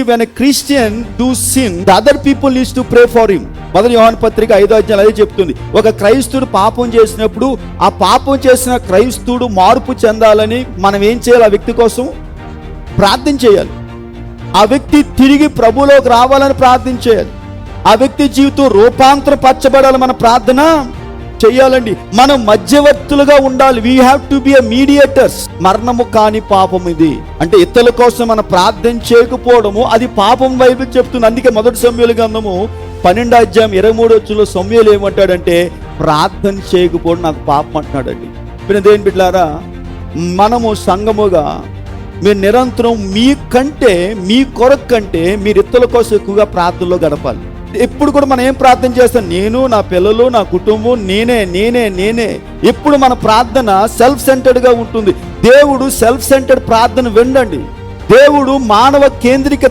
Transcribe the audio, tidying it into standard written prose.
when a Christian do sin, the other people needs to pray for him. మొదటి యోహాను పత్రిక 5వ అధ్యాయం అదే చెప్తుంది. ఒక క్రైస్తవుడు పాపం చేసినప్పుడు ఆ పాపం చేసిన క్రైస్తవుడు మార్పు చెందాలని మనం ఏం చేయాలి? ఆ వ్యక్తి కోసం ప్రార్థన చేయాలి. ఆ వ్యక్తి తిరిగి ప్రభువులోకి రావాలని ప్రార్థన చేయాలి. ఆ వ్యక్తి జీవితం రూపాంతరపరచబడాలి, మన ప్రార్థన చెయ్యాలండి. మనం మధ్యవర్తులుగా ఉండాలి. We have to be a mediators. మరణము కాని పాపం ఇది అంటే ఇతరుల కోసం మనం ప్రార్థన చేయకపోవడము అది పాపం బైబిల్ చెప్తుంది. అందుకే మొదటి సమూయేలు గ్రంథము 12వ అధ్యాయం 23వ వచనంలో సమూయేలు ఏమంటాడంటే ప్రార్థన చేయకపోవడం నాకు పాపం అంటున్నాడండి. ఇప్పుడు దేని బిడ్డలారా, మనము సంఘముగా మీరు నిరంతరం మీ కొరకు కంటే మీరు ఇతరుల కోసం ఎక్కువగా ప్రార్థనలో గడపాలి. ఎప్పుడు కూడా మనం ఏం ప్రార్థన చేస్తాం? నేను, నా పిల్లలు, నా కుటుంబం, నేనే. ఎప్పుడు మన ప్రార్థన సెల్ఫ్ సెంటర్డ్గా ఉంటుంది. దేవుడు సెల్ఫ్ సెంటర్డ్ ప్రార్థన వినండి. దేవుడు మానవ కేంద్రిక